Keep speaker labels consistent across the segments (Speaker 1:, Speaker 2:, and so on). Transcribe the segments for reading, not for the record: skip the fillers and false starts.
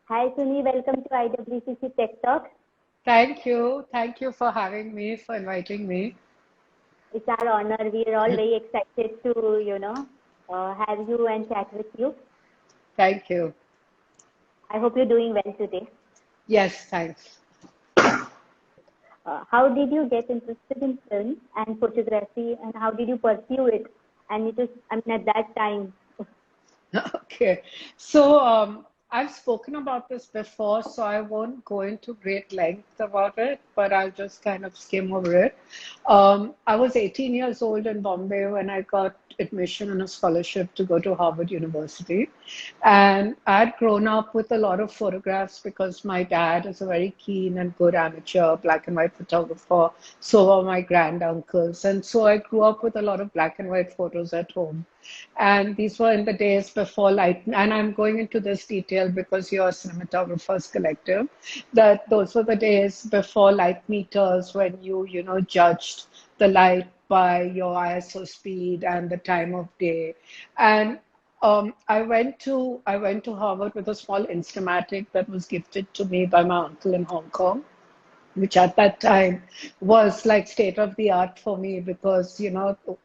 Speaker 1: Hi Sooni, welcome to IWCC Tech Talk.
Speaker 2: Thank you. Thank you for having me, for inviting me.
Speaker 1: It's our honor. We are all very excited to, have you and chat with you.
Speaker 2: Thank you.
Speaker 1: I hope you're doing well today.
Speaker 2: Yes, thanks.
Speaker 1: How did you get interested in film and photography, and how did you pursue it? And it was, at that time.
Speaker 2: Okay. So I've spoken about this before, so I won't go into great length about it, but I'll just kind of skim over it. I was 18 years old in Bombay when I got admission and a scholarship to go to Harvard University. And I'd grown up with a lot of photographs because my dad is a very keen and good amateur black and white photographer. So were my granduncles. And so I grew up with a lot of black and white photos at home. And these were in the days before light. And I'm going into this detail because you're a cinematographers collective. That those were the days before light meters when you judged the light by your ISO speed and the time of day. And I went to Harvard with a small Instamatic that was gifted to me by my uncle in Hong Kong, which at that time was like state of the art for me because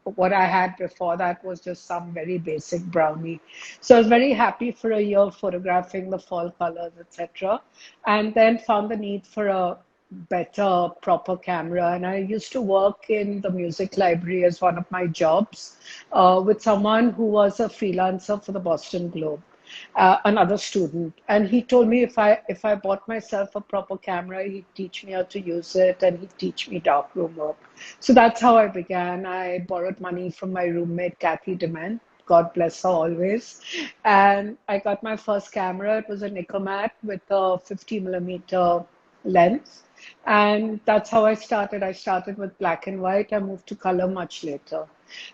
Speaker 2: what I had before that was just some very basic brownie. So I was very happy for a year photographing the fall colors, etc. And then found the need for a better proper camera, and I used to work in the music library as one of my jobs with someone who was a freelancer for the Boston Globe, another student, and he told me if I bought myself a proper camera, he'd teach me how to use it and he'd teach me darkroom work. So that's how I began. I borrowed money from my roommate Kathy Dement. God bless her always. And I got my first camera. It was a Nicomat with a 50 millimeter lens. And that's how I started. I started with black and white. I moved to color much later.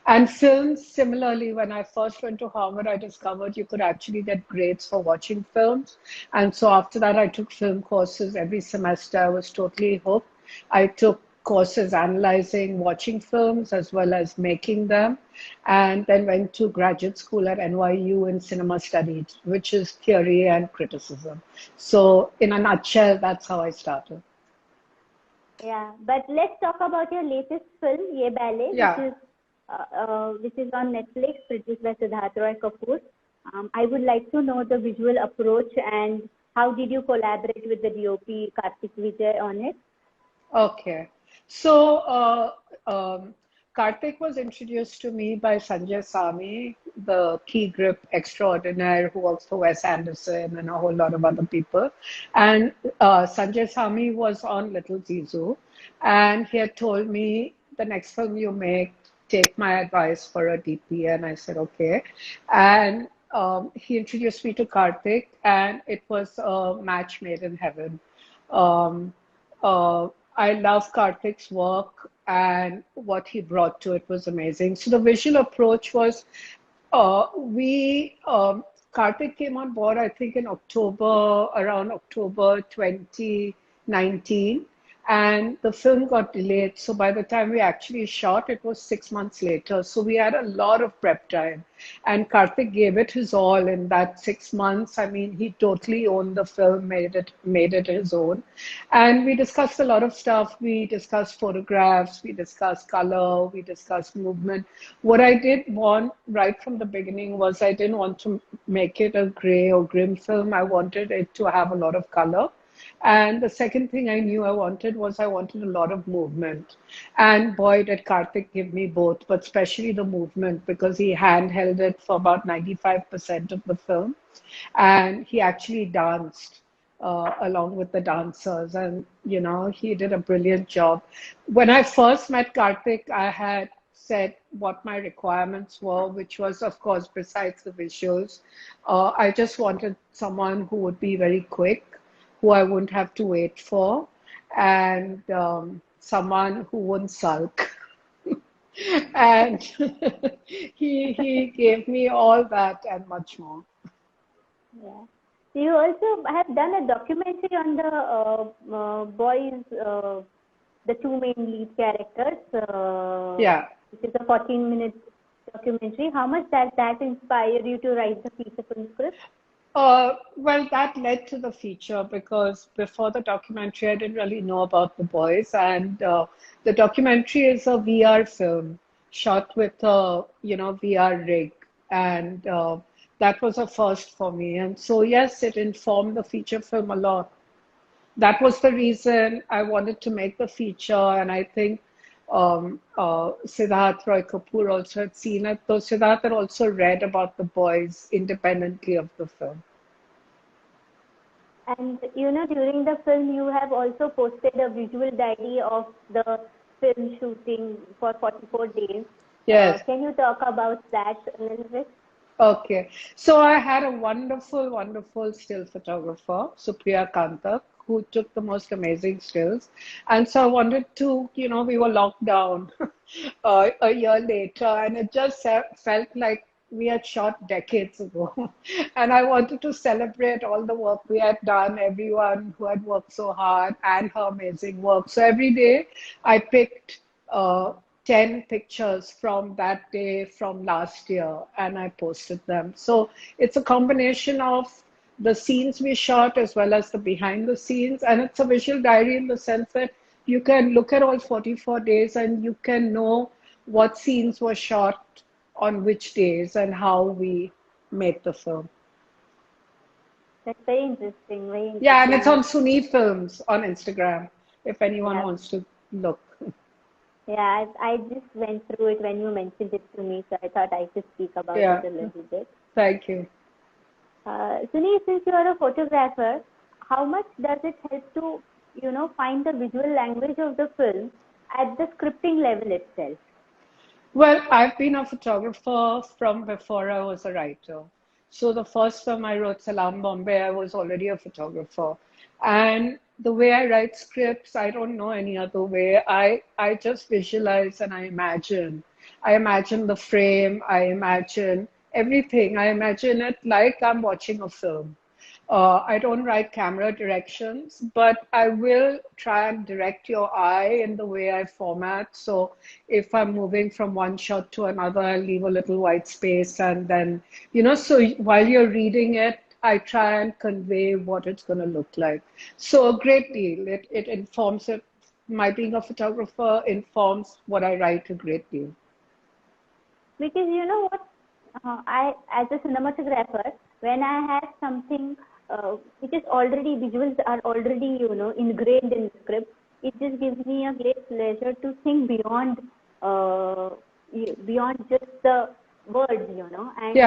Speaker 2: And films, similarly, when I first went to Harvard, I discovered you could actually get grades for watching films. And so after that, I took film courses every semester. I was totally hooked. I took courses analyzing watching films as well as making them, and then went to graduate school at NYU in cinema studies, which is theory and criticism. So in a nutshell, that's how I started.
Speaker 1: Yeah, but let's talk about your latest film, Ye Ballet,
Speaker 2: Yeah.
Speaker 1: which is on Netflix, produced by Siddharth Roy Kapoor. I would like to know the visual approach and how did you collaborate with the DOP Karthik Vijay on it?
Speaker 2: Okay. So, Karthik was introduced to me by Sanjay Sami, the key grip extraordinaire who works for Wes Anderson and a whole lot of other people. And Sanjay Sami was on Little Zizou, and he had told me the next film you make, take my advice for a DP. And I said, okay. And he introduced me to Karthik, and it was a match made in heaven. Um, uh, I love Karthik's work, and what he brought to it was amazing. So the visual approach was we Karthik came on board, I think, in October, around October 2019, and the film got delayed. So by the time we actually shot, it was 6 months later. So we had a lot of prep time, and Karthik gave it his all in that 6 months. I mean, he totally owned the film, made it his own, and we discussed a lot of stuff. We discussed photographs, we discussed color, we discussed movement. What I did want right from the beginning was I didn't want to make it a gray or grim film. I wanted it to have a lot of color. And the second thing I knew I wanted was I wanted a lot of movement. And boy, did Karthik give me both, but especially the movement because he handheld it for about 95% of the film. And he actually danced along with the dancers. And, he did a brilliant job. When I first met Karthik, I had said what my requirements were, which was, of course, besides the visuals, I just wanted someone who would be very quick, who I wouldn't have to wait for, and someone who wouldn't sulk. And he gave me all that and much more.
Speaker 1: Yeah. You also have done a documentary on the boys, the two main lead characters,
Speaker 2: Yeah.
Speaker 1: which is a 14-minute documentary. How much that inspired you to write the feature film script?
Speaker 2: Well, that led to the feature because before the documentary, I didn't really know about the boys, and the documentary is a VR film shot with a VR rig, and that was a first for me. And so yes, it informed the feature film a lot. That was the reason I wanted to make the feature, and I think Siddharth Roy Kapoor also had seen it, though Siddharth had also read about the boys independently of the film.
Speaker 1: And during the film, you have also posted a visual diary of the film shooting for 44 days.
Speaker 2: Yes.
Speaker 1: Can you talk about that a little bit?
Speaker 2: Okay. So I had a wonderful, wonderful still photographer, Supriya Kantak, who took the most amazing stills. And so I wanted to, we were locked down a year later, and it just felt like we had shot decades ago. And I wanted to celebrate all the work we had done, everyone who had worked so hard and her amazing work. So every day I picked 10 pictures from that day from last year and I posted them. So it's a combination of the scenes we shot as well as the behind the scenes. And it's a visual diary in the sense that you can look at all 44 days and you can know what scenes were shot on which days and how we made the film.
Speaker 1: That's very interesting. Very interesting.
Speaker 2: Yeah, and it's on Sooni Films on Instagram if anyone wants to look.
Speaker 1: Yeah, I just went through it when you mentioned it to me, so I thought I should speak about it a little bit.
Speaker 2: Thank you.
Speaker 1: Sooni, since you are a photographer, how much does it help to, find the visual language of the film at the scripting level itself?
Speaker 2: Well, I've been a photographer from before I was a writer. So the first film I wrote, Salaam Bombay, I was already a photographer. And the way I write scripts, I don't know any other way. I just visualize and I imagine. I imagine the frame, I imagine everything. I imagine it like I'm watching a film. I don't write camera directions, but I will try and direct your eye in the way I format. So if I'm moving from one shot to another, I'll leave a little white space. And then, so while you're reading it, I try and convey what it's going to look like. So a great deal. It informs it. My being a photographer informs what I write a great deal.
Speaker 1: Because you know what, I as a cinematographer, when I have something which is already, visuals are already, ingrained in the script, it just gives me a great pleasure to think beyond just the words, and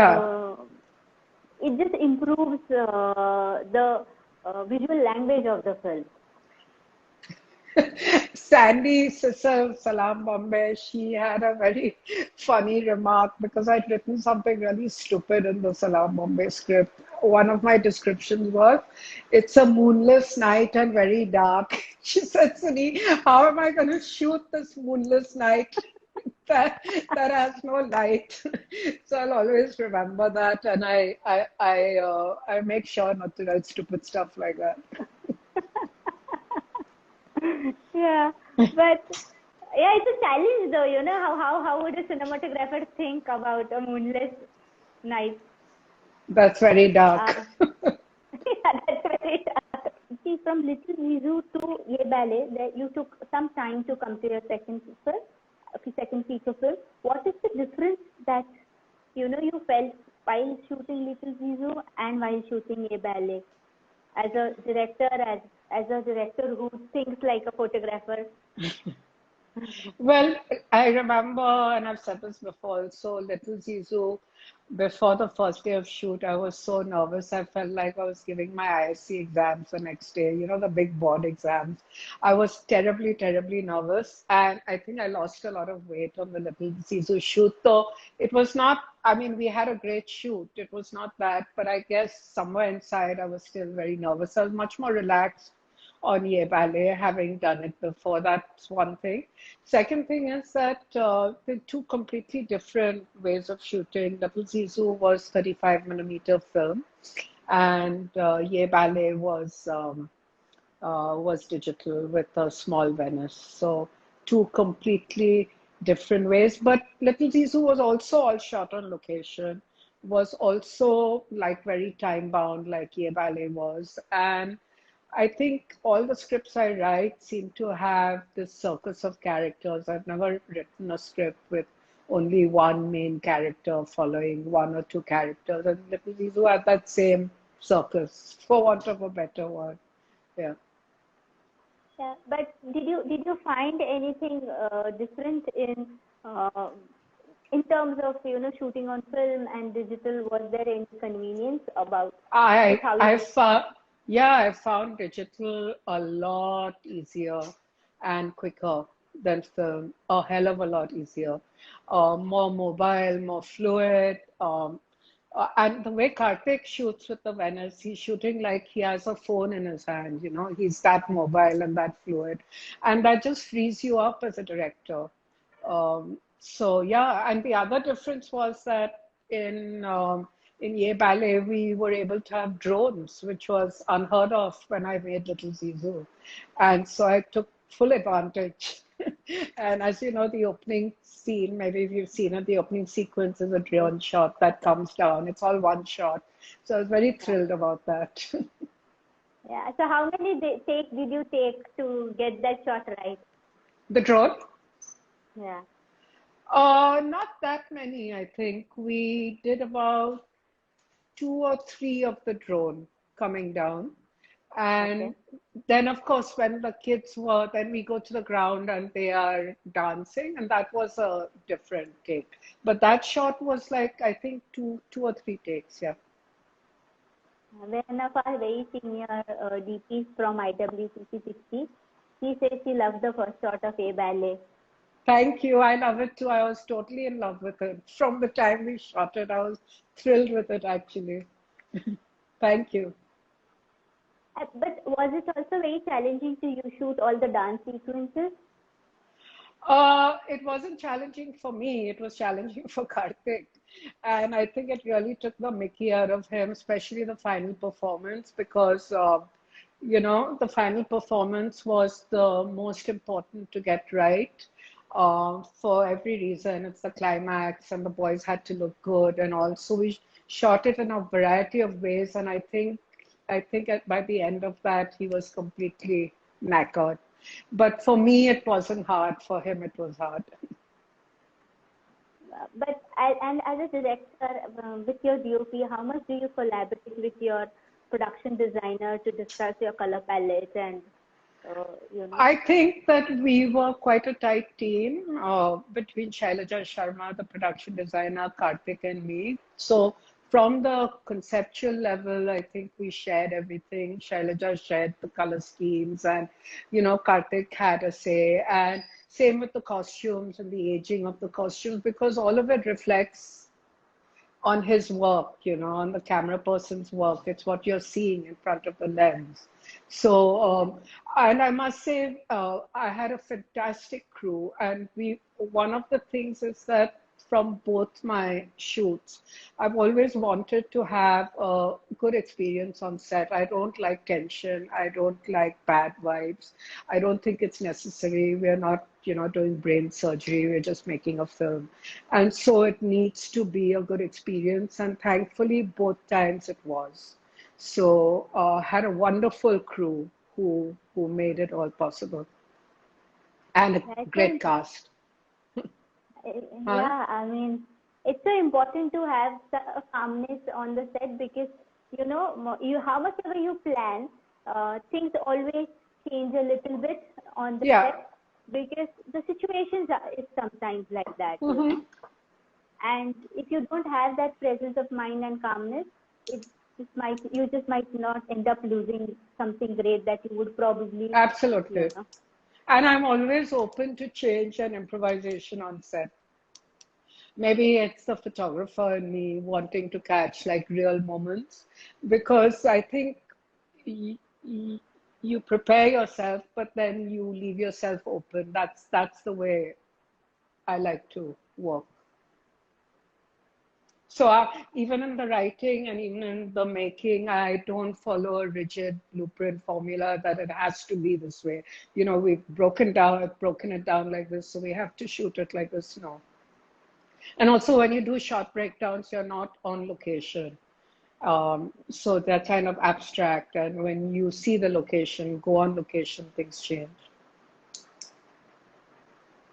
Speaker 1: it just improves the visual language of the film.
Speaker 2: Sandy, sister Salaam Bombay, she had a very funny remark because I'd written something really stupid in the Salaam Bombay script. One of my descriptions was, it's a moonless night and very dark. She said, Sooni, how am I going to shoot this moonless night that has no light? So I'll always remember that, and I make sure not to write stupid stuff like that.
Speaker 1: Yeah, but yeah, it's a challenge though, how would a cinematographer think about a moonless night?
Speaker 2: That's very dark.
Speaker 1: Yeah, that's very dark. See, from Little Zizou to Ye Ballet, that you took some time to come to your second feature film. What is the difference that you felt while shooting Little Zizou and while shooting Ye Ballet? As a director, as a director who thinks like a photographer?
Speaker 2: Well, I remember, and I've said this before, so Little Zizou, before the first day of shoot, I was so nervous. I felt like I was giving my ISC exams the next day, the big board exams. I was terribly, terribly nervous. And I think I lost a lot of weight on the Little Zizou shoot, though it was not, we had a great shoot. It was not that, but I guess somewhere inside I was still very nervous. I was much more relaxed on Ye Ballet, having done it before. That's one thing. Second thing is that the two completely different ways of shooting. Little Zizou was 35mm film, and Ye Ballet was digital with a small Venice. So two completely different ways. But Little Zizou was also all shot on location. was also like very time bound, like Ye Ballet was. And I think all the scripts I write seem to have this circus of characters. I've never written a script with only one main character following one or two characters. And Little Zizou had that same circus, for want of a better word. Yeah.
Speaker 1: Yeah, but did you find anything different uh, in terms of shooting on film and digital? Was there any convenience about like how
Speaker 2: I
Speaker 1: you?
Speaker 2: found, yeah, I found digital a lot easier and quicker than film, a hell of a lot easier. More mobile, more fluid. And the way Karthik shoots with the Venice, he's shooting like he has a phone in his hand, you know, he's that mobile and that fluid. And that just frees you up as a director. So yeah, and the other difference was that in Ye Ballet we were able to have drones, which was unheard of when I made Little Zizou, and so I took full advantage. And as you know, the opening scene, maybe if you've seen it, the opening sequence is a drone shot that comes down. It's all one shot, so I was very thrilled about that.
Speaker 1: Yeah. So how many takes did you take to get that shot right?
Speaker 2: The drone.
Speaker 1: Yeah.
Speaker 2: Not that many, I think. We did about two or three of the drone coming down.
Speaker 1: Okay.
Speaker 2: And then, of course, when the kids were, then we go to the ground and they are dancing, and that was a different take. But that shot was like, I think, two or three takes, yeah.
Speaker 1: One of our very senior DPs from IWCC 60, she says she loved the first shot of A Ballet.
Speaker 2: Thank you. I love it too. I was totally in love with it. From the time we shot it, I was thrilled with it, actually. Thank you.
Speaker 1: But was it also very challenging to you shoot all the dance sequences?
Speaker 2: It wasn't challenging for me, it was challenging for Karthik. And I think it really took the mickey out of him, especially the final performance, because, you know, the final performance was the most important to get right for every reason. It's the climax, and the boys had to look good. And also, we shot it in a variety of ways. And by the end of that, he was completely knackered. But for me, it wasn't hard. For him, it was hard.
Speaker 1: And as a director, with your DOP, how much do you collaborate with your production designer to discuss your color palette and
Speaker 2: I think that we were quite a tight team between Shailaja Sharma, the production designer, Karthik, and me. So from the conceptual level, I think we shared everything. Shailaja shared the color schemes, and you know, Karthik had a say. And same with the costumes and the aging of the costumes, because all of it reflects on his work, you know, on the camera person's work. It's what you're seeing in front of the lens. So, and I must say, I had a fantastic crew. And one of the things is that from both my shoots, I've always wanted to have a good experience on set. I don't like tension. I don't like bad vibes. I don't think it's necessary. We're not, you know, doing brain surgery. We're just making a film. And so it needs to be a good experience. And thankfully, both times it was. So had a wonderful crew who made it all possible, and a
Speaker 1: I
Speaker 2: great
Speaker 1: think,
Speaker 2: cast. Huh?
Speaker 1: yeah, I mean, it's so important to have a calmness on the set because, how much ever you plan, things always change a little bit on the
Speaker 2: Yeah.
Speaker 1: set because the situations is sometimes like that,
Speaker 2: Mm-hmm.
Speaker 1: And if you don't have that presence of mind and calmness, you just might not end up losing something great that you would probably,
Speaker 2: Absolutely.
Speaker 1: you know.
Speaker 2: And I'm always open to change and improvisation on set. Maybe it's the photographer in me wanting to catch like real moments, because I think y- y- you prepare yourself, but then you leave yourself open. That's the way I like to work. So even in the writing and even in the making, I don't follow a rigid blueprint formula that it has to be this way. You know, we've broken it down like this, so we have to shoot it like this. No. And also when you do short breakdowns, you're not on location. So they're kind of abstract. And when you see the location, go on location, things change.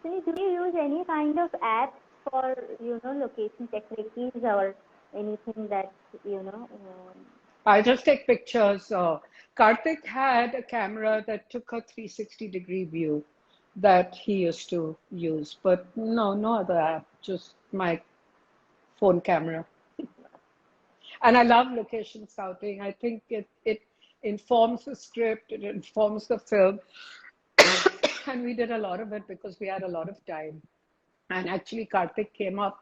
Speaker 1: So do you use any kind of app for, location techniques or anything that,
Speaker 2: I just take pictures. Karthik had a camera that took a 360-degree view that he used to use, but no other app, just my phone camera. And I love location scouting. I think it informs the script, it informs the film. And we did a lot of it because we had a lot of time. And actually, Karthik came up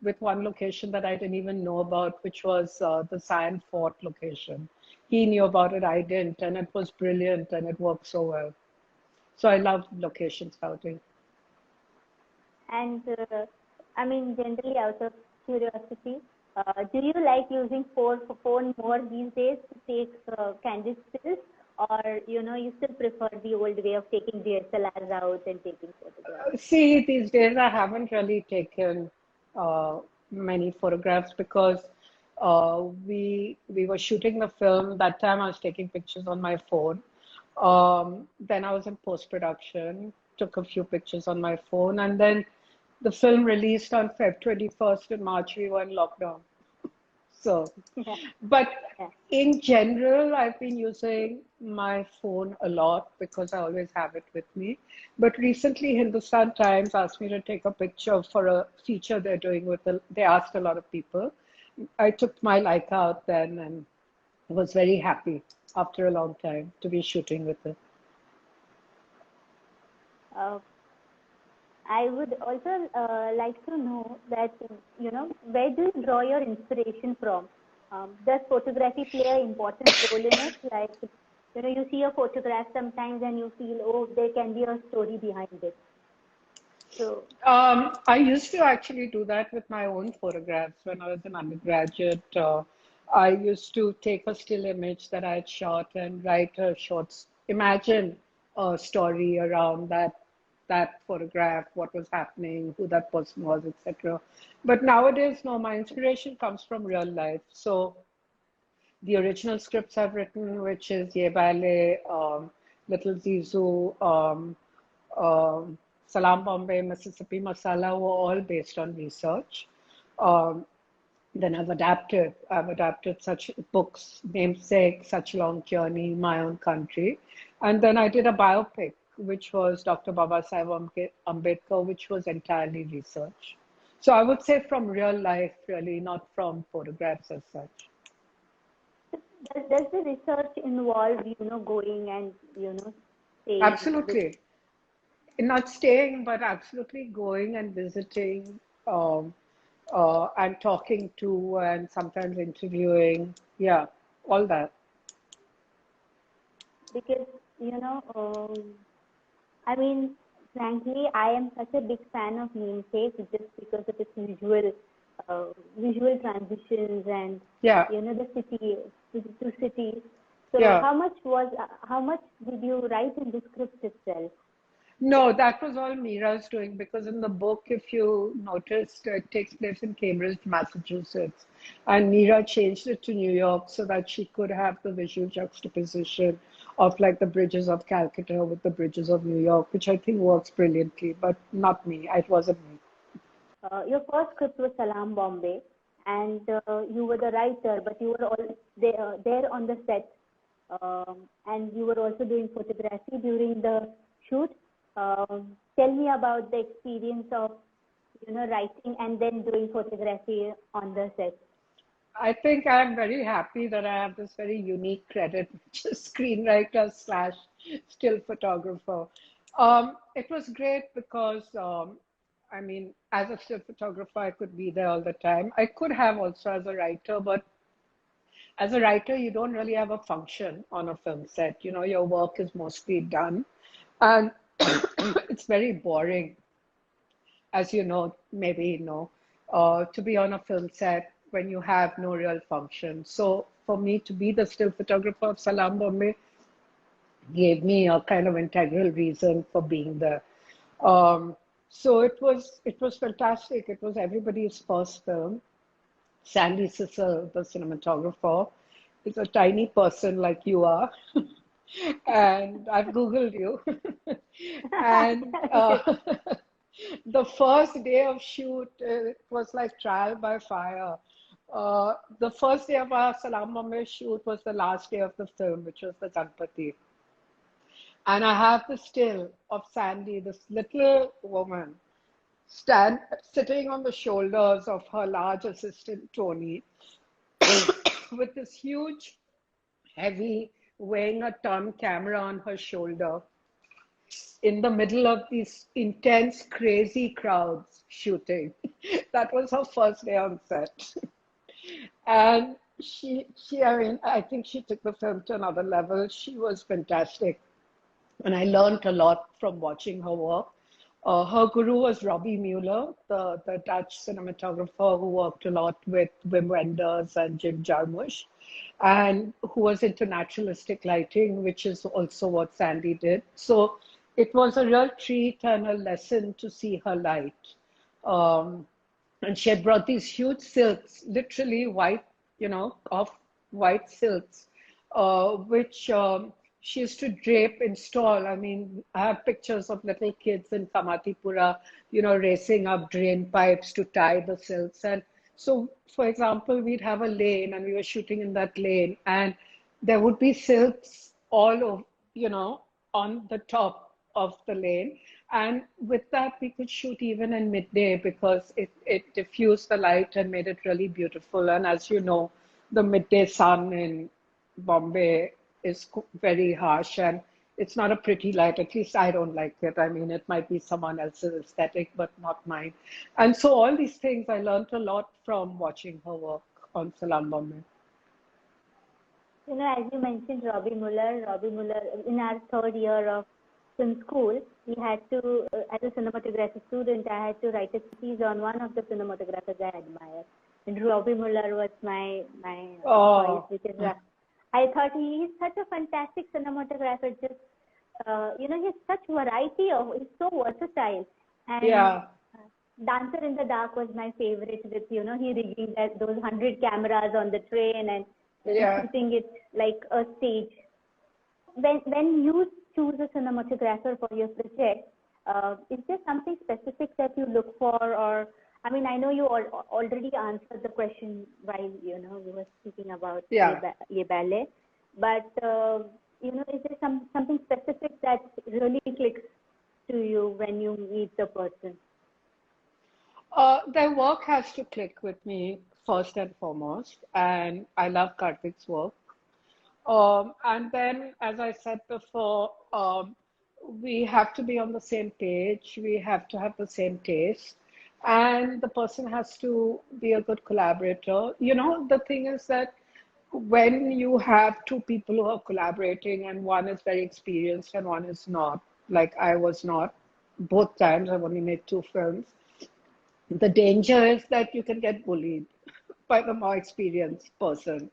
Speaker 2: with one location that I didn't even know about, which was the Sion Fort location. He knew about it, I didn't, and it was brilliant and it worked so well. So I love location scouting.
Speaker 1: and generally out of curiosity, do you like using phone more these days to take candid stills, or you still prefer the old way of taking DSLRs out and taking photographs?
Speaker 2: See, these days I haven't really taken many photographs because we were shooting the film. That time I was taking pictures on my phone. Then I was in post-production, took a few pictures on my phone, and then the film released on Feb 21st. In March, we were in lockdown. So,
Speaker 1: Yeah.
Speaker 2: but
Speaker 1: Yeah.
Speaker 2: in general, I've been using my phone a lot because I always have it with me. But recently, Hindustan Times asked me to take a picture for a feature they're doing they asked a lot of people. I took my Leica out then and was very happy after a long time to be shooting with it.
Speaker 1: Uh, I would also like to know that, where do you draw your inspiration from? Does photography play an important role in it? Like, you see a photograph sometimes and you feel, oh, there can be a story behind it. So,
Speaker 2: I used to actually do that with my own photographs when I was an undergraduate. I used to take a still image that I had shot and write a imagine a story around that photograph, what was happening, who that person was, etc. But nowadays, no, my inspiration comes from real life. So the original scripts I've written, which is Ye Ballet, Little Zizou, Salaam Bombay, Mississippi Masala, were all based on research. Um, then I've adapted such books, Namesake, Such a Long Journey, My Own Country. And then I did a biopic, which was Dr. Babasaheb Ambedkar, which was entirely research. So I would say from real life, really, not from photographs as such.
Speaker 1: does the research involve, going and, staying with?
Speaker 2: Absolutely. Not staying, but absolutely going and visiting and talking to and sometimes interviewing. Yeah, all that.
Speaker 1: Because, I mean, frankly, I am such a big fan of Namesake just because of its visual transitions and,
Speaker 2: Yeah,
Speaker 1: the city to city. So
Speaker 2: yeah.
Speaker 1: how much did you write in the script itself?
Speaker 2: No, that was all Mira's doing because in the book, if you noticed, it takes place in Cambridge, Massachusetts. And Mira changed it to New York so that she could have the visual juxtaposition of like the bridges of Calcutta with the bridges of New York, which I think works brilliantly, but not me. It wasn't me.
Speaker 1: Your first script was Salaam Bombay, and you were the writer, but you were all there on the set, and you were also doing photography during the shoot. Tell me about the experience of, writing and then doing photography on the set.
Speaker 2: I think I'm very happy that I have this very unique credit, which is screenwriter slash still photographer. It was great because, I mean, as a still photographer, I could be there all the time. I could have also as a writer, but as a writer, you don't really have a function on a film set. You know, your work is mostly done, and it's very boring, as you know, maybe you know, to be on a film set when you have no real function. So for me to be the still photographer of Salaam Bombay gave me a kind of integral reason for being there. Um, So it was fantastic. It was everybody's first film. Sandy Sissel, the cinematographer, is a tiny person like you are. And I've Googled you. And the first day of shoot, it was like trial by fire. The first day of our Salaam Bombay shoot was the last day of the film, which was the Ganpati. And I have the still of Sandy, this little woman, sitting on the shoulders of her large assistant, Tony, with this huge, heavy, weighing a ton camera on her shoulder in the middle of these intense, crazy crowds shooting. That was her first day on set. And I mean, I think she took the film to another level. She was fantastic. And I learned a lot from watching her work. Her guru was Robbie Mueller, the Dutch cinematographer who worked a lot with Wim Wenders and Jim Jarmusch, and who was into naturalistic lighting, which is also what Sandy did. So it was a real treat and a lesson to see her light. And she had brought these huge silks, literally white, off white silks, which she used to drape, install. I mean, I have pictures of little kids in Kamatipura, racing up drain pipes to tie the silks. And so, for example, we'd have a lane and we were shooting in that lane, and there would be silks all over, on the top of the lane. And with that, we could shoot even in midday because it diffused the light and made it really beautiful. And as you know, the midday sun in Bombay is very harsh and it's not a pretty light. At least I don't like it. I mean, it might be someone else's aesthetic, but not mine. And so all these things, I learned a lot from watching her work on Salaam Bombay.
Speaker 1: As you mentioned, Robbie Mueller, in our third year of film school, we had to, as a cinematography student, I had to write a thesis on one of the cinematographers I admire. And Robbie Mueller was my choice, which is I thought he is such a fantastic cinematographer. Just he has such variety he's so versatile. And Dancer in the Dark was my favorite. With he rigging those 100 cameras on the train and shooting it like a stage. When you choose a cinematographer for your project, is there something specific that you look for, or I mean, I know you already answered the question while you were speaking about Ye Ballet, but is there something specific that really clicks to you when you meet the person?
Speaker 2: Their work has to click with me first and foremost, and I love Karthik's work. And then, as I said before, we have to be on the same page. We have to have the same taste. And the person has to be a good collaborator. The thing is that when you have two people who are collaborating and one is very experienced and one is not, like I was not, both times I've only made 2 films, the danger is that you can get bullied by the more experienced person.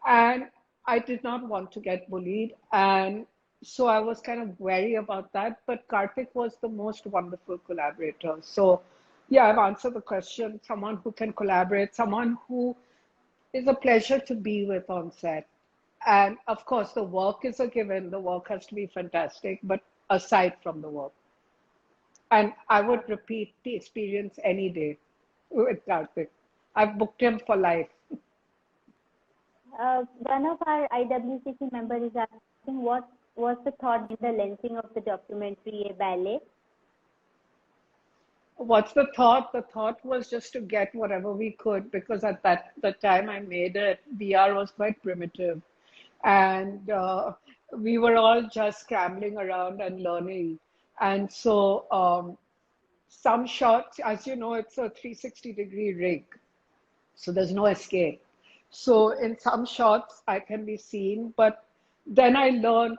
Speaker 2: And I did not want to get bullied. And so I was kind of wary about that. But Karthik was the most wonderful collaborator. So yeah, I've answered the question. Someone who can collaborate, someone who is a pleasure to be with on set. And of course, the work is a given. The work has to be fantastic, but aside from the work. And I would repeat the experience any day with Karthik. I've booked him for life.
Speaker 1: One of our IWCC members is asking what was the thought in the lensing of the documentary A Ballet?
Speaker 2: What's the thought? The thought was just to get whatever we could, because at the time I made it, VR was quite primitive. And we were all just scrambling around and learning. And so some shots, as you know, it's a 360-degree rig. So there's no escape. So in some shots, I can be seen. But then I learned,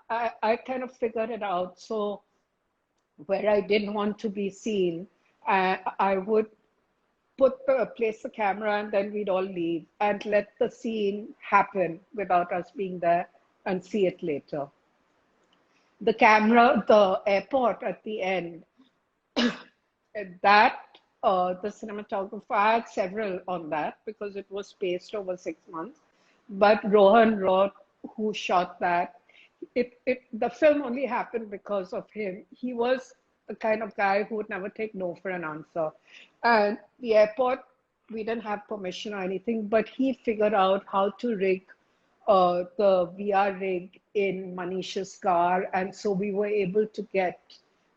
Speaker 2: I kind of figured it out. So where I didn't want to be seen, I would place the camera and then we'd all leave and let the scene happen without us being there and see it later. The camera, the airport at the end, That the cinematographer, I had several on that because it was spaced over 6 months. But Rohan wrote, who shot that. The film only happened because of him. He was the kind of guy who would never take no for an answer. And the airport, we didn't have permission or anything, but he figured out how to rig the VR rig in Manisha's car, and so we were able to get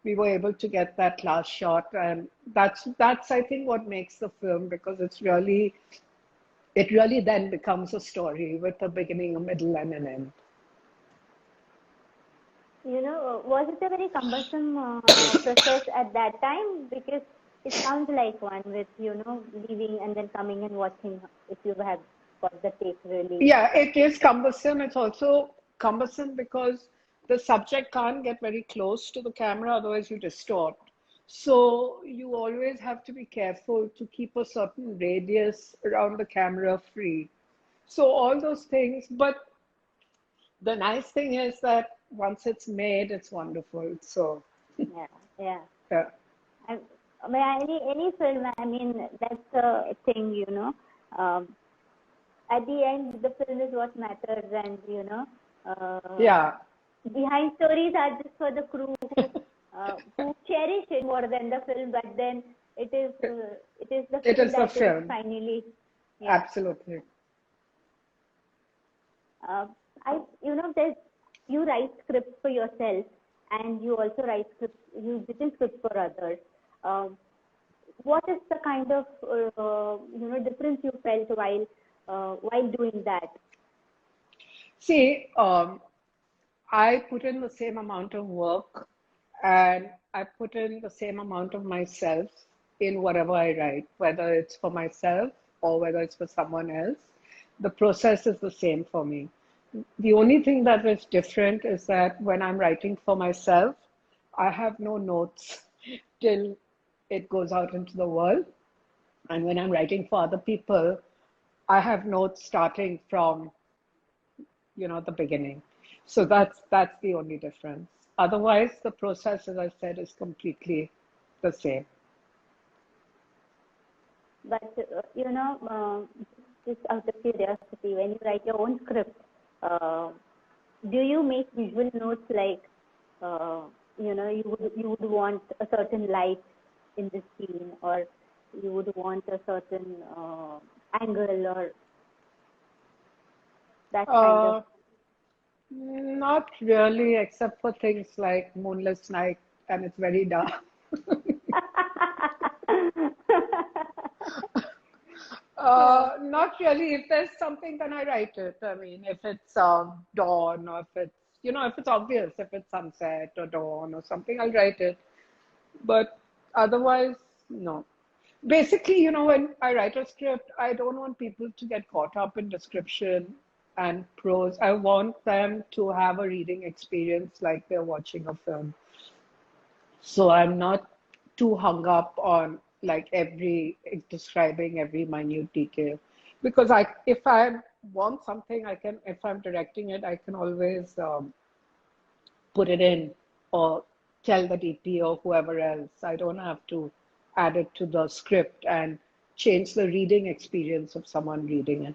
Speaker 2: that last shot, and that's I think what makes the film, because it really then becomes a story with a beginning, a middle, and an end.
Speaker 1: Was it a very cumbersome process at that time? Because it sounds like one with, leaving and then coming and watching if you have got the tape really.
Speaker 2: Yeah, it is cumbersome. It's also cumbersome because the subject can't get very close to the camera, otherwise you distort. So you always have to be careful to keep a certain radius around the camera free. So all those things, but the nice thing is that once it's made, it's wonderful. So
Speaker 1: Yeah, yeah.
Speaker 2: yeah,
Speaker 1: I, any film, I mean, that's the thing, Um, at the end, the film is what matters, and
Speaker 2: yeah,
Speaker 1: behind stories are just for the crew who cherish it more than the film. But then it is the
Speaker 2: it
Speaker 1: film
Speaker 2: is the
Speaker 1: that is
Speaker 2: film.
Speaker 1: finally, yeah.
Speaker 2: Absolutely.
Speaker 1: There's you write scripts for yourself, and you also write scripts. You've written scripts for others. What is the kind of difference you felt while doing that?
Speaker 2: See, I put in the same amount of work and I put in the same amount of myself in whatever I write, whether it's for myself or whether it's for someone else. The process is the same for me. The only thing that is different is that when I'm writing for myself, I have no notes till it goes out into the world. And when I'm writing for other people, I have notes starting from the beginning. So that's the only difference. Otherwise, the process, as I said, is completely the same.
Speaker 1: But just out of curiosity, when you write your own script, do you make visual notes like you would want a certain light in this scene, or you would want a certain angle, or that kind of?
Speaker 2: Not really, except for things like moonless night and it's very dark. Not really. If there's something, then I write it. I mean, if it's dawn, or if it's obvious, if it's sunset or dawn or something, I'll write it. But otherwise, no. Basically, when I write a script, I don't want people to get caught up in description and prose. I want them to have a reading experience like they're watching a film. So I'm not too hung up on like describing every minute detail, because if I want something, if I'm directing it, I can always put it in or tell the DP or whoever else. I don't have to add it to the script and change the reading experience of someone reading it.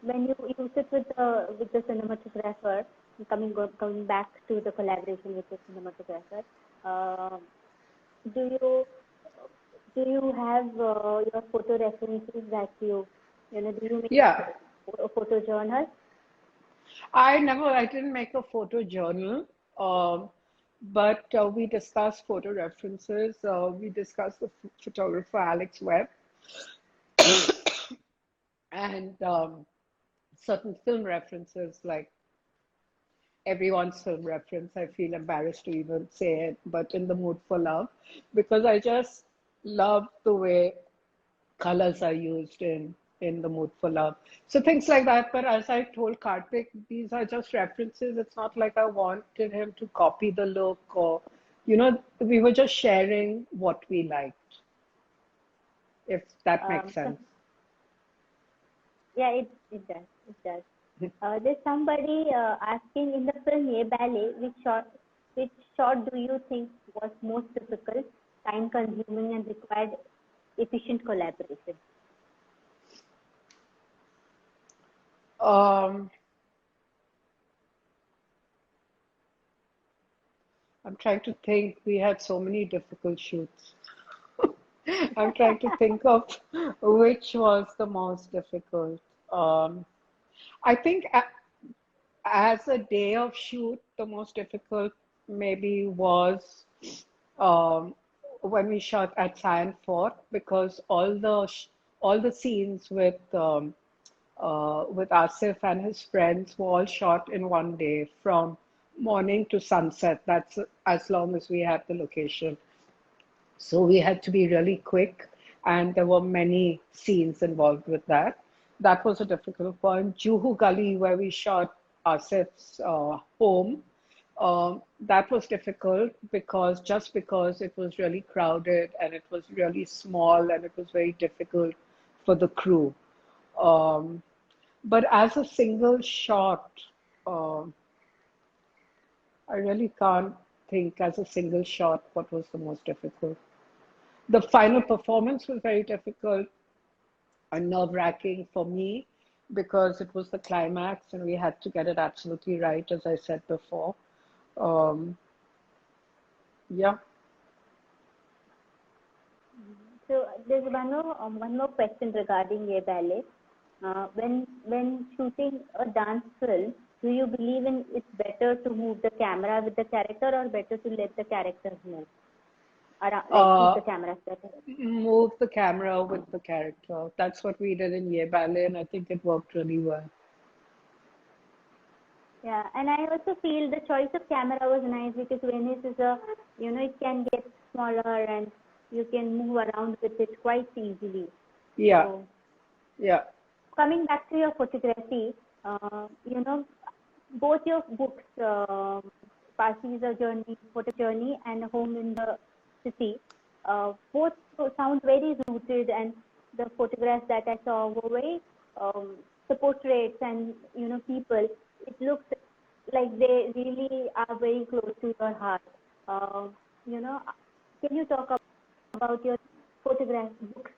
Speaker 1: When you sit with the cinematographer, coming back to the collaboration with the cinematographer, do you have your photo references that do you make
Speaker 2: Yeah,
Speaker 1: a photo journal?
Speaker 2: I didn't make a photo journal, but we discussed photo references. We discussed the photographer Alex Webb and certain film references, like everyone's film reference. I feel embarrassed to even say it, but In the Mood for Love, because I just love the way colors are used in The Mood for Love. So things like that. But as I told Karthik, these are just references. It's not like I wanted him to copy the look, or we were just sharing what we liked, if that makes sense.
Speaker 1: Yeah, it does. It does. There's somebody asking, in the film Ye Ballet, which shot do you think was most difficult, time consuming, and required efficient collaboration?
Speaker 2: I'm trying to think. We had so many difficult shoots. I'm trying to think of which was the most difficult. I think as a day of shoot, the most difficult maybe was um, when we shot at Science Fort, because all the scenes with Asif and his friends were all shot in one day from morning to sunset. That's as long as we had the location. So we had to be really quick, and there were many scenes involved with that. That was a difficult one. Juhu Gully, where we shot Asif's home, that was difficult because it was really crowded and it was really small and it was very difficult for the crew. Um, but as a single shot, uh, I really can't think as a single shot what was the most difficult. The final performance was very difficult and nerve-wracking for me because it was the climax and we had to get it absolutely right, as I said before. Um, yeah.
Speaker 1: So there's one more question regarding Ye Ballet. When shooting a dance film, do you believe in it's better to move the camera with the character or better to let the characters move? Around, like keep the camera steady?
Speaker 2: Move the camera with the character. That's what we did in Ye Ballet, and I think it worked really well.
Speaker 1: Yeah, and I also feel the choice of camera was nice because Venice is it can get smaller and you can move around with it quite easily.
Speaker 2: Yeah,
Speaker 1: So,
Speaker 2: yeah.
Speaker 1: coming back to your photography, both your books, Parsi's A Journey, Photo Journey, and Home in the City, both sound very rooted, and the photographs that I saw were very the portraits and people. It looks like they really are very close to your heart. Can you talk about your photograph books,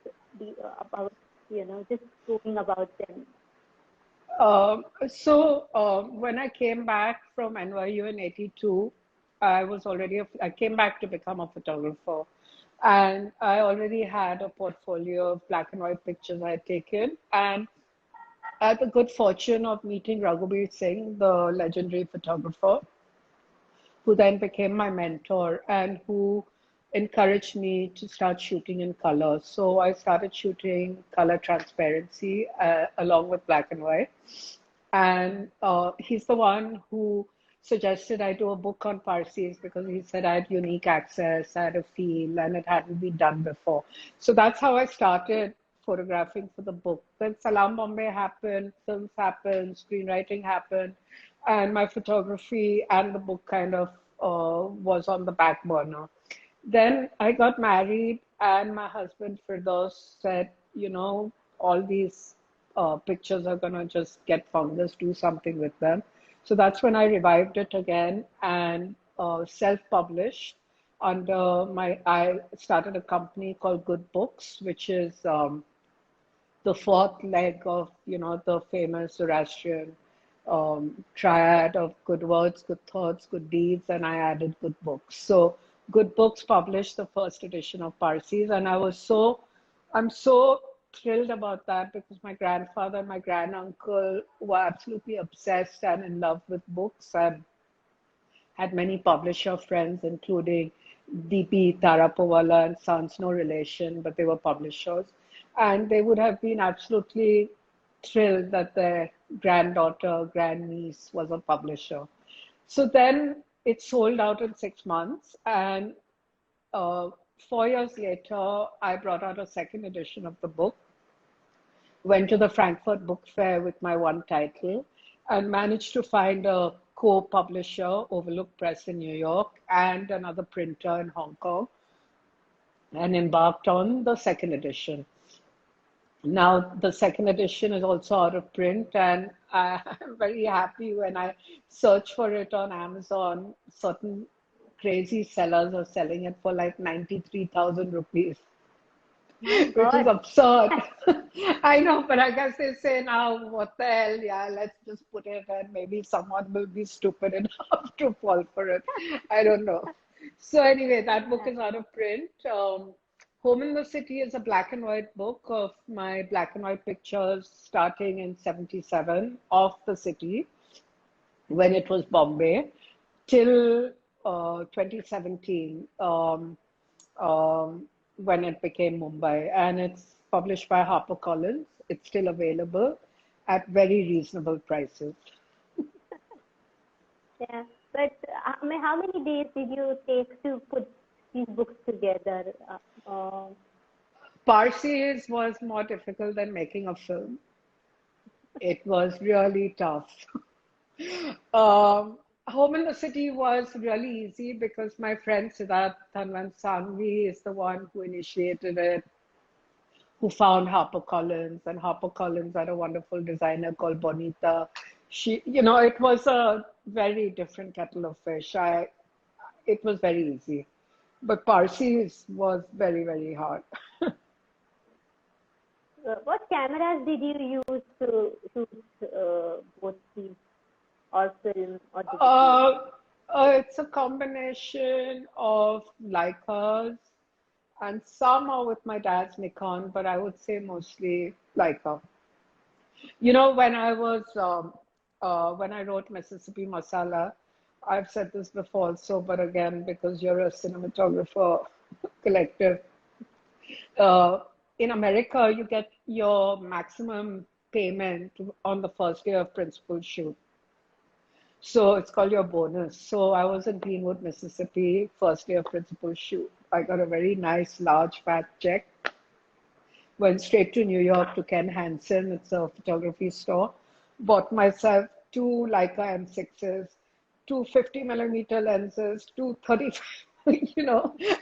Speaker 1: about just talking about them?
Speaker 2: When I came back from NYU in '82, I came back to become a photographer, and I already had a portfolio of black and white pictures I had taken, and I had the good fortune of meeting Raghuveer Singh, the legendary photographer, who then became my mentor and who encouraged me to start shooting in color. So I started shooting color transparency along with black and white. And he's the one who suggested I do a book on Parsis because he said I had unique access, I had a feel, and it hadn't been done before. So that's how I started photographing for the book. Then Salaam Bombay happened, films happened, screenwriting happened, and my photography and the book kind of was on the back burner. Then I got married, and my husband Firdaus said, all these pictures are going to just get fungus, do something with them. So that's when I revived it again and self-published I started a company called Good Books, which is the fourth leg of, the famous Zoroastrian triad of good words, good thoughts, good deeds, and I added good books. So Good Books published the first edition of Parsis, and I'm so thrilled about that because my grandfather and my granduncle were absolutely obsessed and in love with books and had many publisher friends, including DP Taraporevala and Sons, no relation, but they were publishers. And they would have been absolutely thrilled that their granddaughter, grandniece was a publisher. So then it sold out in 6 months. And 4 years later, I brought out a second edition of the book, went to the Frankfurt Book Fair with my one title, and managed to find a co-publisher, Overlook Press in New York, and another printer in Hong Kong, and embarked on the second edition. Now, the second edition is also out of print, and I'm very happy when I search for it on Amazon. Certain crazy sellers are selling it for like 93,000 rupees,
Speaker 1: My
Speaker 2: which is
Speaker 1: God.
Speaker 2: absurd. I know, but I guess they say now, what the hell? Yeah, let's just put it and maybe someone will be stupid enough to fall for it. I don't know. So anyway, that book is out of print. Home in the City is a black and white book of my black and white pictures starting in 77 of the city when it was Bombay till 2017 when it became Mumbai. And it's published by HarperCollins. It's still available at very reasonable prices.
Speaker 1: Yeah. But how many days did you take to put these books together?
Speaker 2: Parsis was more difficult than making a film. It was really tough. Um, Home in the City was really easy because my friend Siddharth Thanwan Sangvi is the one who initiated it, who found HarperCollins, and HarperCollins had a wonderful designer called Bonita. It was a very different kettle of fish. It was very easy, but Parsis was very, very hard.
Speaker 1: What cameras did you use to shoot both these, or film or digital?
Speaker 2: Uh, it's a combination of Leicas and some are with my dad's Nikon, but I would say mostly Leica. When I wrote Mississippi Masala, I've said this before also, but again, because you're a cinematographer collective, uh, in America, you get your maximum payment on the first day of principal shoot. So it's called your bonus. So I was in Greenwood, Mississippi, first day of principal shoot. I got a very nice, large, fat check. Went straight to New York to Ken Hansen. It's a photography store. Bought myself two Leica M6s, two 50 millimeter lenses, two 35.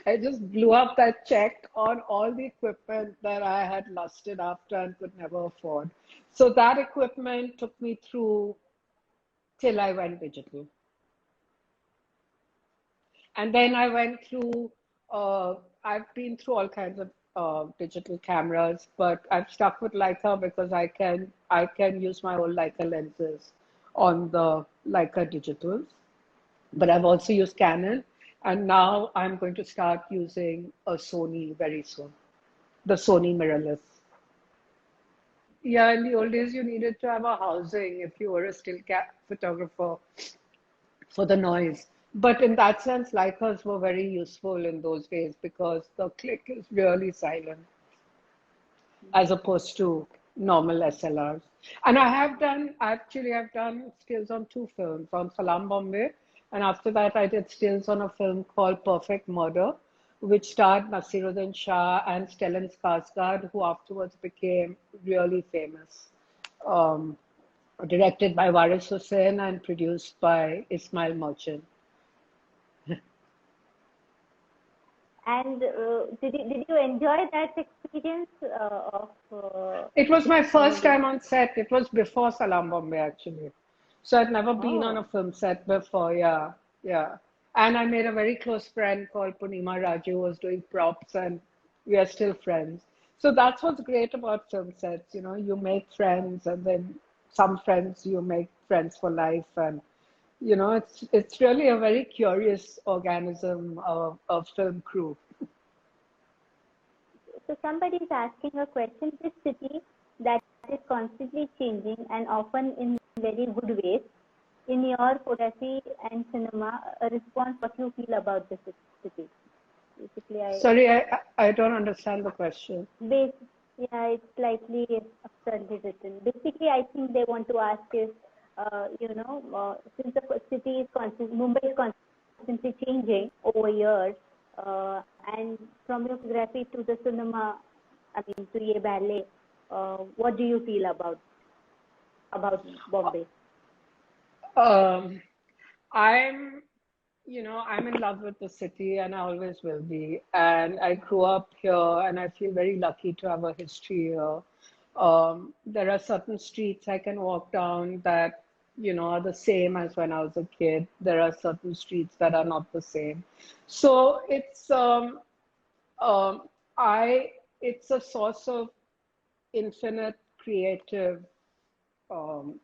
Speaker 2: I just blew up that check on all the equipment that I had lusted after and could never afford. So that equipment took me through till I went digital. And then I went through, I've been through all kinds of digital cameras, but I've stuck with Leica because I can use my old Leica lenses on the Leica digitals. But I've also used Canon, and now I'm going to start using a Sony very soon, the Sony mirrorless. Yeah, in the old days, you needed to have a housing if you were a still photographer for the noise. But in that sense, Leicas were very useful in those days because the click is really silent as opposed to normal SLRs. And I've done stills on two films, on Salaam Bombay, and after that I did stills on a film called Perfect Murder, which starred Nasiruddin Shah and Stellan Skarsgård, who afterwards became really famous. Um, Directed by Waris Hussain and produced by Ismail Merchant.
Speaker 1: And did you enjoy that experience of
Speaker 2: It was my first
Speaker 1: movie?
Speaker 2: time on set. It was before Salaam Bombay, actually. So I'd never been on
Speaker 1: Oh,
Speaker 2: a film set before. Yeah, yeah. And I made a very close friend called Punima Raju who was doing props, and we are still friends. So that's what's great about film sets. You make friends, and then some friends you make friends for life, and it's really a very curious organism of film crew.
Speaker 1: so somebody is asking a question. This city that is constantly changing and often in very good ways. In your photography and cinema, a response what you feel about this city. Basically,
Speaker 2: Sorry, I don't understand the question.
Speaker 1: base, yeah, it's slightly absurdly written. Basically, I think they want to ask is, since the city is Mumbai is constantly changing over years, and from your photography to the cinema, I mean, to Ye Ballet, what do you feel about Bombay?
Speaker 2: Um, I'm, I'm in love with the city and I always will be. And I grew up here and I feel very lucky to have a history here. There are certain streets I can walk down that are the same as when I was a kid. There are certain streets that are not the same. So um, I it's a source of infinite creative um,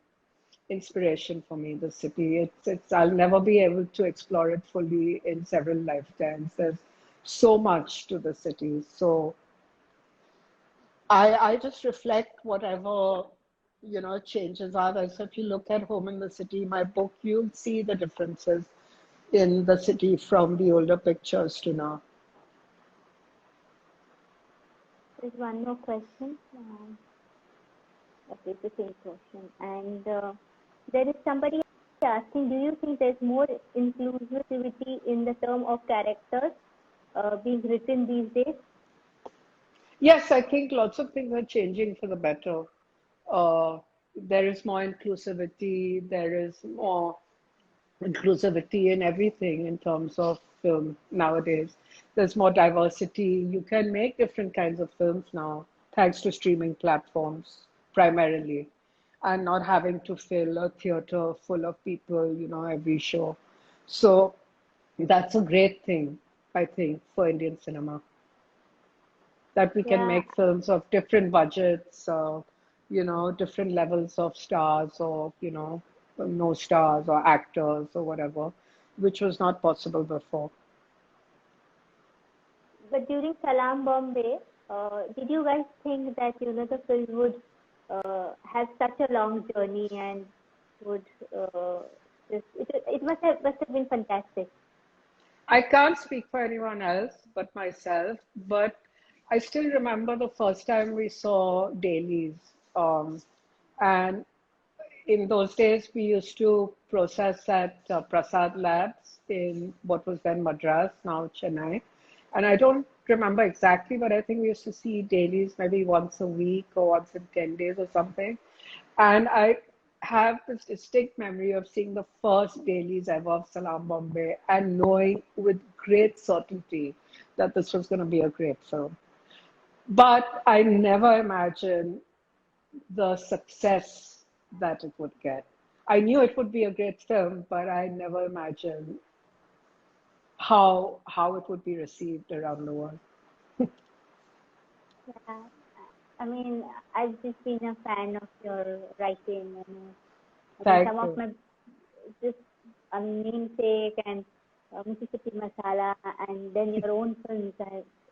Speaker 2: inspiration for me, the city. It's I'll never be able to explore it fully in several lifetimes. There's so much to the city. So I just reflect whatever, changes are there. So if you look at Home in the City, my book, you'll see the differences in the city from the older pictures to now.
Speaker 1: There's one more question. That is the same question. And there is somebody asking, do you think there's more inclusivity in the term of characters being written these days?
Speaker 2: Yes, I think lots of things are changing for the better. There is more inclusivity, there is more inclusivity in everything in terms of film nowadays. There's more diversity. You can make different kinds of films now, thanks to streaming platforms primarily, and not having to fill a theater full of people, every show. So that's a great thing, I think, for Indian cinema, that we can
Speaker 1: Yeah,
Speaker 2: make films of different budgets, different levels of stars, or, no stars or actors or whatever, which was not possible before.
Speaker 1: but during Salaam Bombay, did you guys think that the film would have such a long journey and would it must have been fantastic.
Speaker 2: I can't speak for anyone else but myself, but I still remember the first time we saw dailies. And in those days, we used to process at Prasad Labs in what was then Madras, now Chennai. And I don't remember exactly, but I think we used to see dailies maybe once a week or once in 10 days or something. And I have this distinct memory of seeing the first dailies ever of Salaam Bombay and knowing with great certainty that this was going to be a great film. But I never imagined the success that it would get. I knew it would be a great film, but I never imagined how it would be received around the world.
Speaker 1: Yeah, I mean, I've just been a fan of your writing. I mean,
Speaker 2: Thank
Speaker 1: some of
Speaker 2: you.
Speaker 1: my just namesake and Mississippi Masala, and then your own films.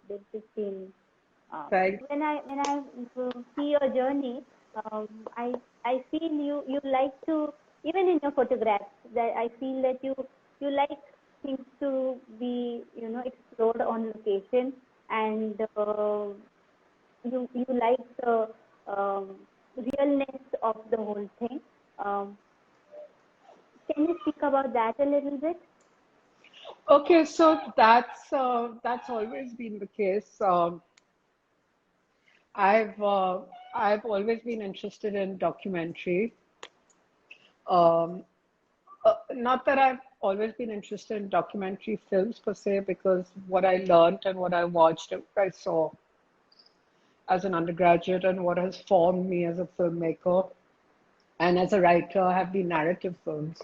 Speaker 1: They've just been
Speaker 2: Thank
Speaker 1: when I see your journey, I feel you like to, even in your photographs, that I feel that you like things to be explored on location, and you like the realness of the whole thing. Um, can you speak about that a little bit?
Speaker 2: Okay, so that's always been the case. I've uh, I've always been interested in documentary. Um, Not that I've always been interested in documentary films per se, because what I learned and what I watched and what I saw as an undergraduate and what has formed me as a filmmaker and as a writer have been narrative films.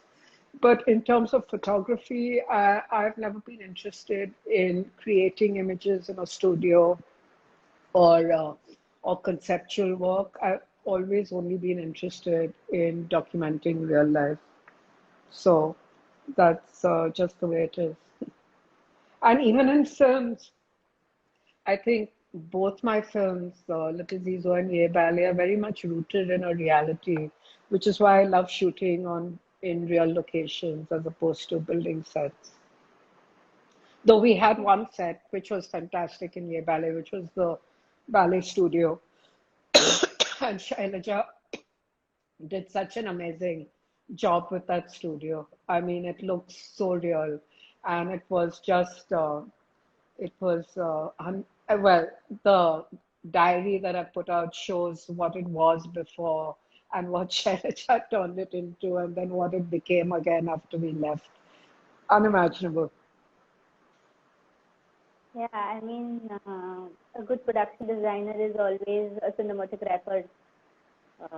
Speaker 2: But in terms of photography, I've never been interested in creating images in a studio or conceptual work. I've always only been interested in documenting real life. So that's just the way it is. And even in films, I think both my films, Little Zizo and Ye Ballet, are very much rooted in a reality, which is why I love shooting on in real locations as opposed to building sets. Though we had one set which was fantastic in Ye Ballet, which was the ballet studio, and Shailaja did such an amazing job with that studio. I mean, it looked so real, and it was just it was well, the diary that I put out shows what it was before and what Shailaja turned it into, and then what it became again after we left. Unimaginable.
Speaker 1: Yeah, I mean, a good production designer is always a cinematographer.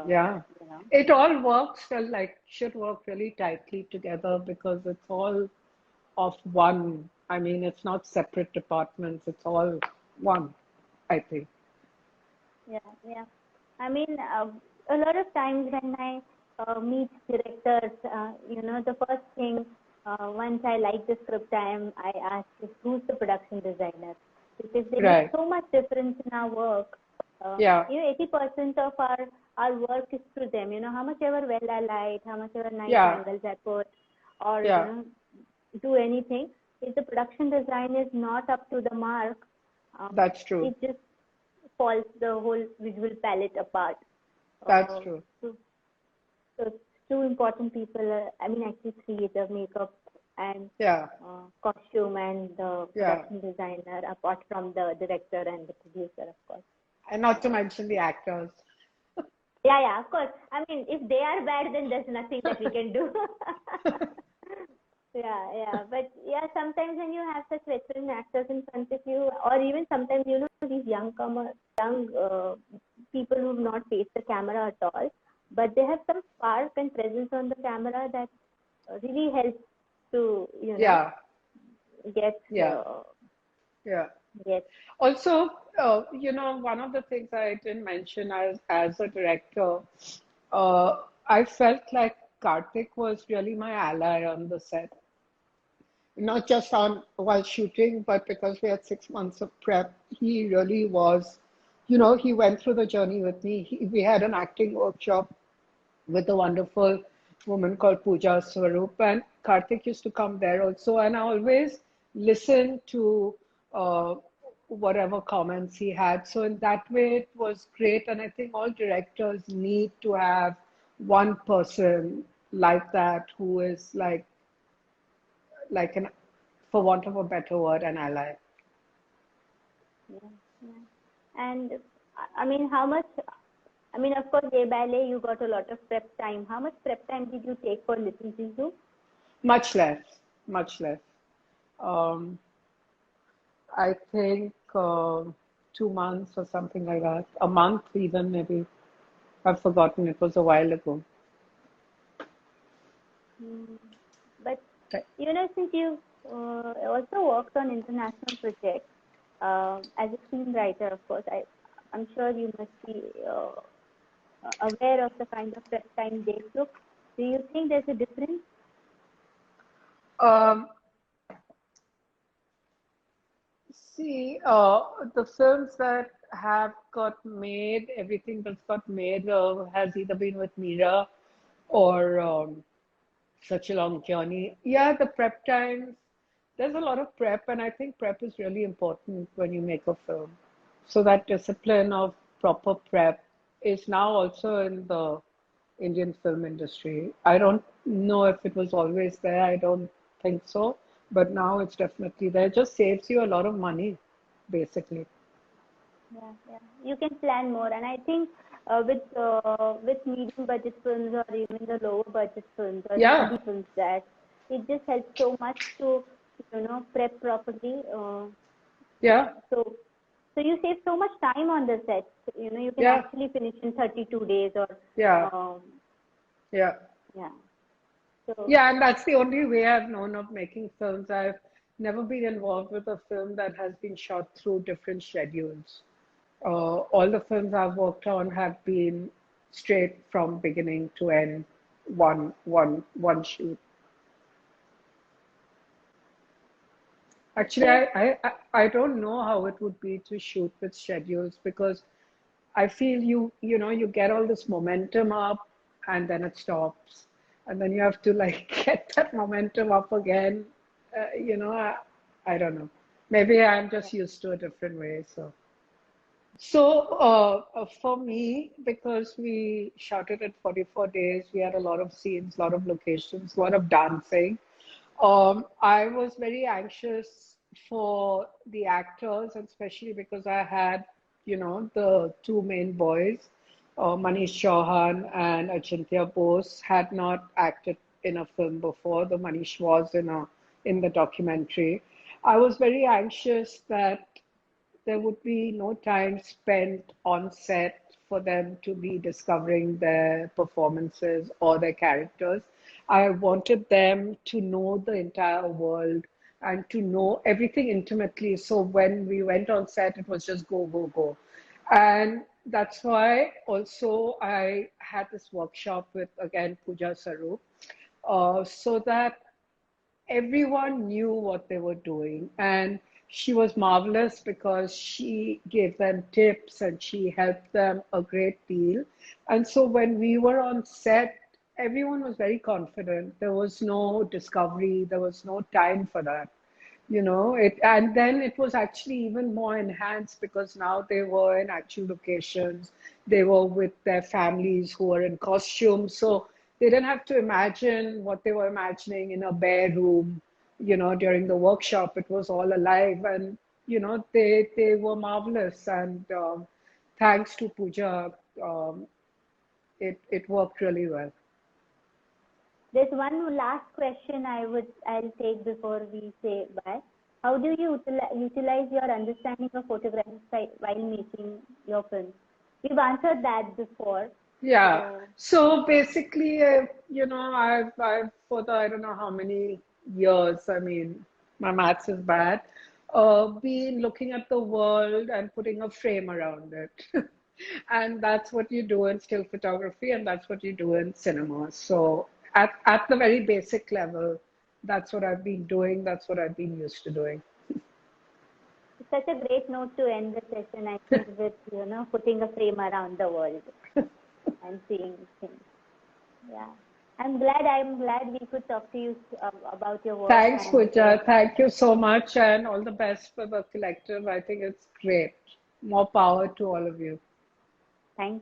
Speaker 2: Yeah.
Speaker 1: you know.
Speaker 2: It all works should work really tightly together because it's all of one. I mean, it's not separate departments, it's all one, I think.
Speaker 1: Yeah, yeah. I mean, a lot of times when I meet directors, the first thing once I like the script, I ask is who's the production designer, because there is
Speaker 2: Right.
Speaker 1: so much difference in our work.
Speaker 2: Yeah.
Speaker 1: 80% of our work is through them. How much ever well I light, how much ever nice
Speaker 2: Yeah.
Speaker 1: angles I put, or
Speaker 2: Yeah.
Speaker 1: do anything. If the production design is not up to the mark,
Speaker 2: That's true.
Speaker 1: it just falls the whole visual palette apart.
Speaker 2: That's true.
Speaker 1: So two important people, actually three, the makeup and
Speaker 2: Yeah.
Speaker 1: costume and the
Speaker 2: Yeah.
Speaker 1: production designer, apart from the director and the producer, of course.
Speaker 2: And not to mention the actors.
Speaker 1: Yeah, of course. I mean, if they are bad, then there's nothing that we can do. Yeah. But yeah, sometimes when you have such veteran actors in front of you, or even sometimes, these young people who've not faced the camera at all, but they have some spark and presence on the camera that really helps to,
Speaker 2: Yeah.
Speaker 1: get,
Speaker 2: Yeah. Yeah.
Speaker 1: get.
Speaker 2: Also, one of the things I didn't mention as a director, I felt like Karthik was really my ally on the set. Not just on while shooting, but because we had 6 months of prep, he really was, he went through the journey with me. We had an acting workshop with a wonderful woman called Pooja Swaroop, and Karthik used to come there also, and I always listened to whatever comments he had. So in that way, it was great, and I think all directors need to have one person like that who is like an, for want of a better word, an ally.
Speaker 1: Yeah. And how much? Of course, Ye Ballet, you got a lot of prep time. How much prep time did you take for Little Zizu?
Speaker 2: Much less, much less. Um, I think 2 months or something like that. A month even maybe. I've forgotten. It was a while ago.
Speaker 1: But
Speaker 2: Okay.
Speaker 1: since you also worked on international projects as a screenwriter, of course, I'm sure you must be aware of the kind of prep time they took. Do you think there's a difference?
Speaker 2: See, the films that have got made, everything that's got made has either been with Mira or Such a Long Journey. Yeah, the prep times, there's a lot of prep, and I think prep is really important when you make a film. So that discipline of proper prep is now also in the Indian film industry. I don't know if it was always there. I don't think so. But now it's definitely there. It just saves you a lot of money, basically.
Speaker 1: Yeah. You can plan more, and I think with medium budget films or even the lower budget films or the
Speaker 2: Yeah,
Speaker 1: indie films, that it just helps so much to prep properly.
Speaker 2: yeah,
Speaker 1: So you save so much time on the set. You can
Speaker 2: yeah,
Speaker 1: actually finish in 32 days or
Speaker 2: yeah,
Speaker 1: um,
Speaker 2: yeah.
Speaker 1: yeah. So
Speaker 2: Yeah, and that's the only way I've known of making films. I've never been involved with a film that has been shot through different schedules. All the films I've worked on have been straight from beginning to end, one shoot. Actually,
Speaker 1: so
Speaker 2: I don't know how it would be to shoot with schedules because I feel you get all this momentum up and then it stops, and then you have to like get that momentum up again. I don't know. Maybe I'm just used to a different way. So for me, because we shot it in 44 days, we had a lot of scenes, a lot of locations, a lot of dancing. I was very anxious for the actors, and especially because I had, the two main boys, Manish Chauhan and Achintya Bose, had not acted in a film before. The Manish was in the documentary. I was very anxious that there would be no time spent on set for them to be discovering their performances or their characters. I wanted them to know the entire world and to know everything intimately. So when we went on set, it was just go, go, go. And that's why also I had this workshop with, again, Pooja Sarup, so that everyone knew what they were doing. And she was marvelous because she gave them tips and she helped them a great deal. And so when we were on set, everyone was very confident. There was no discovery, there was no time for that. And then it was actually even more enhanced because now they were in actual locations. They were with their families who were in costumes. So they didn't have to imagine what they were imagining in a bare room, during the workshop. It was all alive, and, they were marvelous. And thanks to Pooja, it worked really well.
Speaker 1: There's one last question I'll take before we say bye. How do you utilize your understanding of photography while making your films? We've answered that before.
Speaker 2: Yeah. So basically, I've for the I don't know how many years. I mean, my maths is bad. Been looking at the world and putting a frame around it. And that's what you do in still photography, and that's what you do in cinema. So at the very basic level, that's what I've been doing. That's what I've been used to doing.
Speaker 1: It's such a great note to end the session, I think, with, putting a frame around the world and seeing things. Yeah. I'm glad we could talk to you about your work.
Speaker 2: Thanks, Pooja. Thank you so much, and all the best for the collective. I think it's great. More power to all of you.
Speaker 1: Thank you.